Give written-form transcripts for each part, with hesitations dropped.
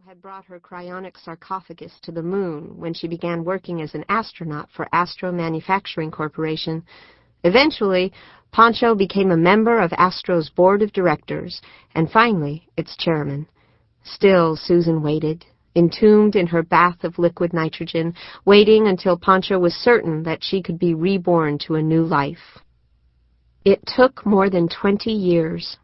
had brought her cryonic sarcophagus to the moon when she began working as an astronaut for Astro Manufacturing Corporation. Eventually, Pancho became a member of Astro's board of directors, and finally, its chairman. Still, Susan waited, entombed in her bath of liquid nitrogen, waiting until Pancho was certain that she could be reborn to a new life. It took more than 20 years.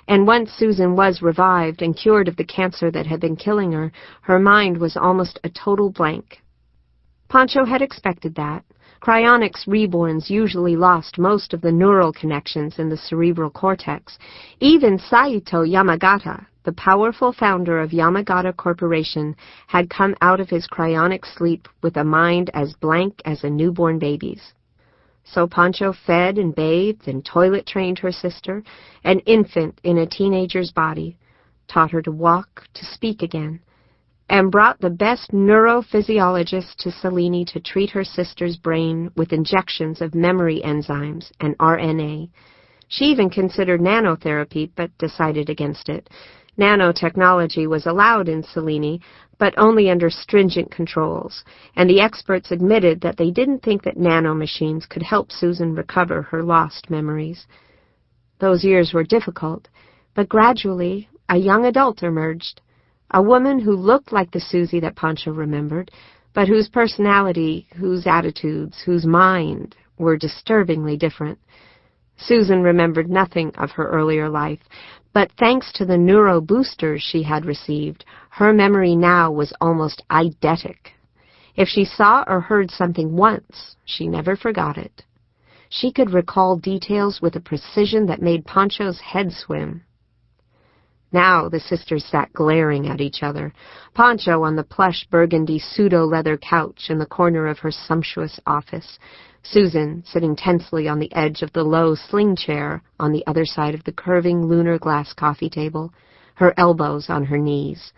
And once Susan was revived and cured of the cancer that had been killing her, her mind was almost a total blank. Pancho had expected that. Cryonics reborns usually lost most of the neural connections in the cerebral cortex. Even Saito Yamagata, the powerful founder of Yamagata Corporation, had come out of his cryonic sleep with a mind as blank as a newborn baby's. So Pancho fed and bathed and toilet-trained her sister, an infant in a teenager's body, taught her to walk, to speak again, and brought the best neurophysiologist to Selene to treat her sister's brain with injections of memory enzymes and RNA. She even considered nanotherapy, but decided against it. Nanotechnology was allowed in Selene, but only under stringent controls, and the experts admitted that they didn't think that nanomachines could help Susan recover her lost memories. Those years were difficult, but gradually a young adult emerged, a woman who looked like the Susie that Pancho remembered, but whose personality, whose attitudes, whose mind were disturbingly different. Susan remembered nothing of her earlier life, but thanks to the neuro boosters she had received, her memory now was almost eidetic. If she saw or heard something once, she never forgot it. She could recall details with a precision that made Pancho's head swim. Now the sisters sat glaring at each other, Pancho on the plush burgundy pseudo-leather couch in the corner of her sumptuous office, Susan sitting tensely on the edge of the low sling chair on the other side of the curving lunar glass coffee table, her elbows on her knees.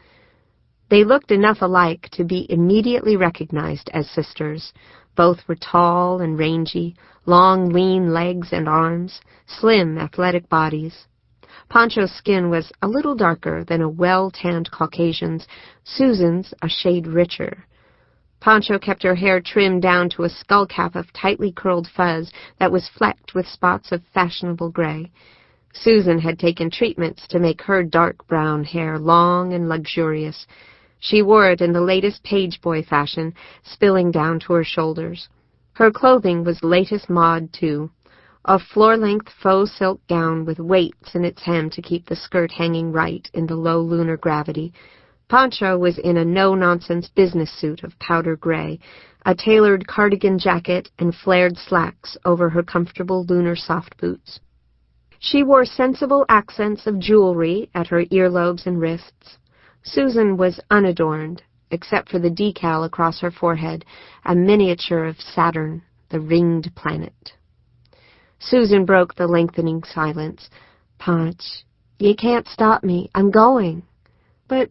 They looked enough alike to be immediately recognized as sisters. Both were tall and rangy, long, lean legs and arms, slim, athletic bodies. Pancho's skin was a little darker than a well-tanned Caucasian's, Susan's a shade richer. Pancho kept her hair trimmed down to a skullcap of tightly curled fuzz that was flecked with spots of fashionable gray. Susan had taken treatments to make her dark brown hair long and luxurious. She wore it in the latest page boy fashion, spilling down to her shoulders. Her clothing was latest mod, too. A floor-length faux silk gown with weights in its hem to keep the skirt hanging right in the low lunar gravity. Pancho was in a no-nonsense business suit of powder gray, a tailored cardigan jacket and flared slacks over her comfortable lunar soft boots. She wore sensible accents of jewelry at her earlobes and wrists. Susan was unadorned, except for the decal across her forehead, a miniature of Saturn, the ringed planet. Susan broke the lengthening silence. "Panch, you can't stop me. I'm going." "But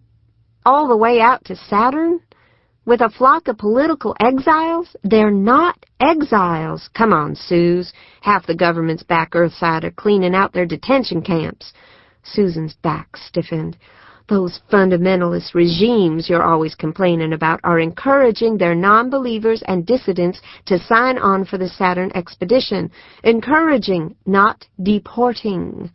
all the way out to Saturn? With a flock of political exiles? They're not exiles. Come on, Suze. Half the government's back Earthside are cleaning out their detention camps." Susan's back stiffened. "Those fundamentalist regimes you're always complaining about are encouraging their non-believers and dissidents to sign on for the Saturn expedition. Encouraging, not deporting."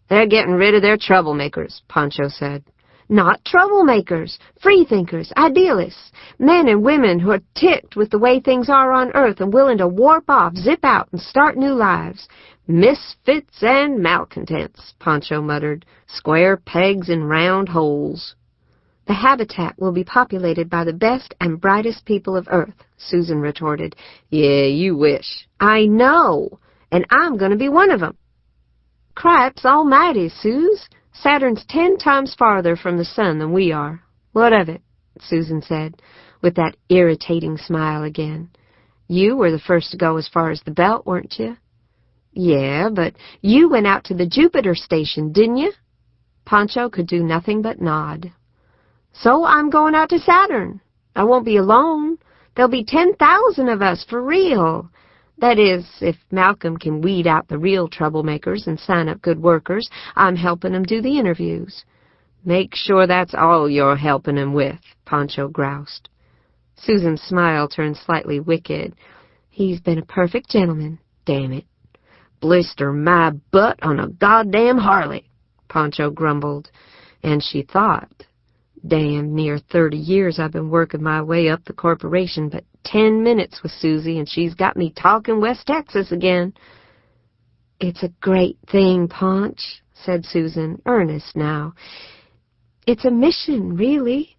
"They're getting rid of their troublemakers," Pancho said. "Not troublemakers, freethinkers, idealists, men and women who are ticked with the way things are on Earth and willing to warp off, zip out, and start new lives. Misfits and malcontents," Pancho muttered. "Square pegs in round holes." "The habitat will be populated by the best and brightest people of Earth," Susan retorted. "Yeah, you wish." "I know, and I'm going to be one of them." "Cripes almighty, Suze. Saturn's 10 times farther from the sun than we are." "What of it?" Susan said, with that irritating smile again. "You were the first to go as far as the belt, weren't you?" "Yeah, but you went out to the Jupiter station, didn't you?" Pancho could do nothing but nod. "So I'm going out to Saturn. I won't be alone. There'll be 10,000 of us for real. That is, if Malcolm can weed out the real troublemakers and sign up good workers. I'm helping him do the interviews." Make sure that's all you're helping him with, Pancho groused. Susan's smile turned slightly wicked. He's been a perfect gentleman, damn it. Blister my butt on a goddamn Harley, Pancho grumbled, and she thought, damn near 30 years I've been working my way up the corporation, but 10 minutes with Susie and she's got me talking West Texas again. It's a great thing, Ponch, said Susan, earnest now. It's a mission, really.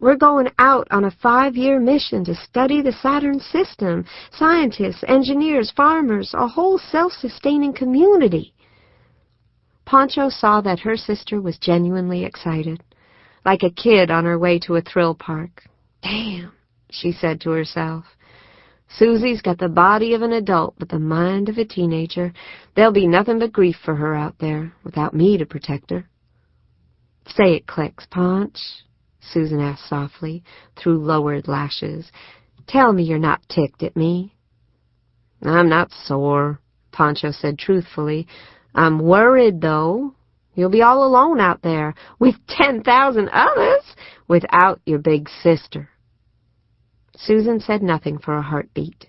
We're going out on a 5-year mission to study the Saturn system. Scientists, engineers, farmers, a whole self-sustaining community. Pancho saw that her sister was genuinely excited, like a kid on her way to a thrill park. Damn, she said to herself. Susie's got the body of an adult but the mind of a teenager. There'll be nothing but grief for her out there, without me to protect her. Say it clicks, Ponch, Susan asked softly, through lowered lashes. Tell me you're not ticked at me. I'm not sore, Pancho said truthfully. I'm worried, though. You'll be all alone out there, with 10,000 others, without your big sister. Susan said nothing for a heartbeat.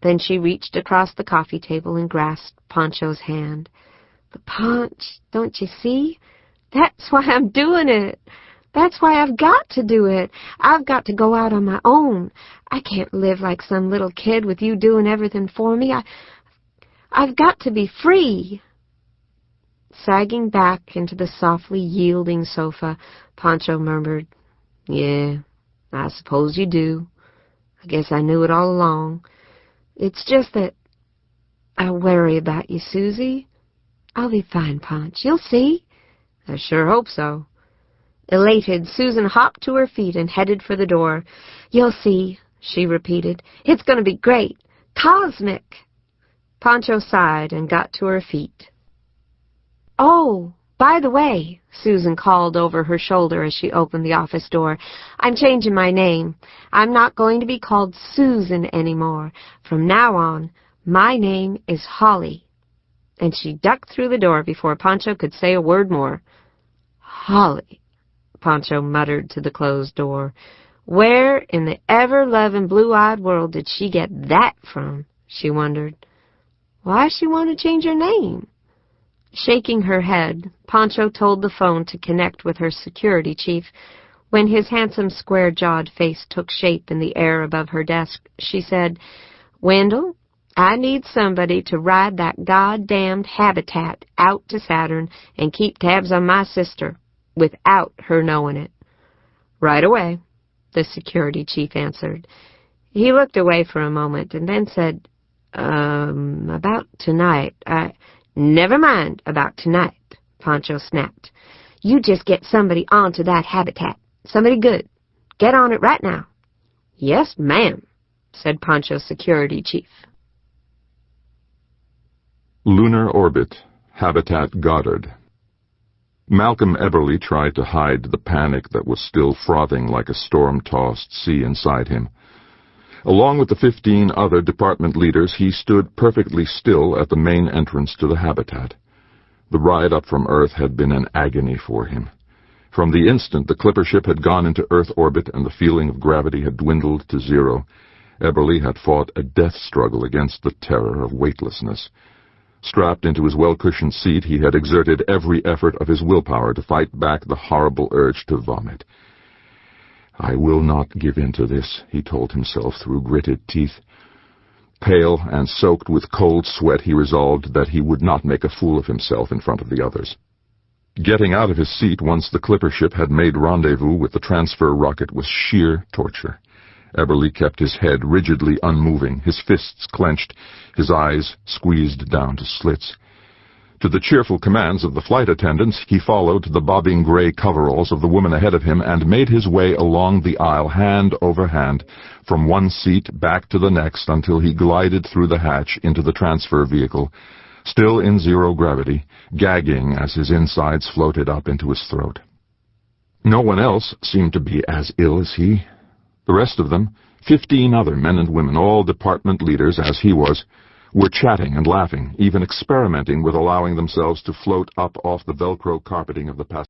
Then she reached across the coffee table and grasped Pancho's hand. But, Ponch, don't you see? That's why I'm doing it. That's why I've got to do it. I've got to go out on my own. I can't live like some little kid with you doing everything for me. I've got to be free. Sagging back into the softly yielding sofa, Pancho murmured, Yeah, I suppose you do. I guess I knew it all along. It's just that I worry about you, Susie. I'll be fine, Ponch. You'll see. I sure hope so. Elated, Susan hopped to her feet and headed for the door. You'll see, she repeated. It's going to be great. Cosmic. Pancho sighed and got to her feet. Oh, by the way, Susan called over her shoulder as she opened the office door, I'm changing my name. I'm not going to be called Susan anymore. From now on, my name is Holly. And she ducked through the door before Pancho could say a word more. Holly, Pancho muttered to the closed door. Where in the ever-loving blue-eyed world did she get that from? She wondered. Why she want to change her name? Shaking her head, Pancho told the phone to connect with her security chief. When his handsome, square-jawed face took shape in the air above her desk, she said, Wendell, I need somebody to ride that goddamned habitat out to Saturn and keep tabs on my sister, without her knowing it. Right away, the security chief answered. He looked away for a moment and then said, about tonight, Never mind about tonight, Pancho snapped. You just get somebody onto that habitat. Somebody good. Get on it right now. Yes, ma'am, said Pancho's security chief. Lunar Orbit, Habitat Goddard. Malcolm Eberly tried to hide the panic that was still frothing like a storm-tossed sea inside him. Along with the 15 other department leaders, he stood perfectly still at the main entrance to the habitat. The ride up from Earth had been an agony for him. From the instant the clipper ship had gone into Earth orbit and the feeling of gravity had dwindled to zero, Eberly had fought a death struggle against the terror of weightlessness. Strapped into his well-cushioned seat, he had exerted every effort of his willpower to fight back the horrible urge to vomit. I will not give in to this, he told himself through gritted teeth. Pale and soaked with cold sweat, he resolved that he would not make a fool of himself in front of the others. Getting out of his seat once the clipper ship had made rendezvous with the transfer rocket was sheer torture. Eberly kept his head rigidly unmoving, his fists clenched, his eyes squeezed down to slits. To the cheerful commands of the flight attendants, he followed the bobbing gray coveralls of the woman ahead of him and made his way along the aisle hand over hand, from one seat back to the next until he glided through the hatch into the transfer vehicle, still in zero gravity, gagging as his insides floated up into his throat. No one else seemed to be as ill as he. The rest of them, 15 other men and women, all department leaders as he was, were chatting and laughing, even experimenting with allowing themselves to float up off the Velcro carpeting of the passenger.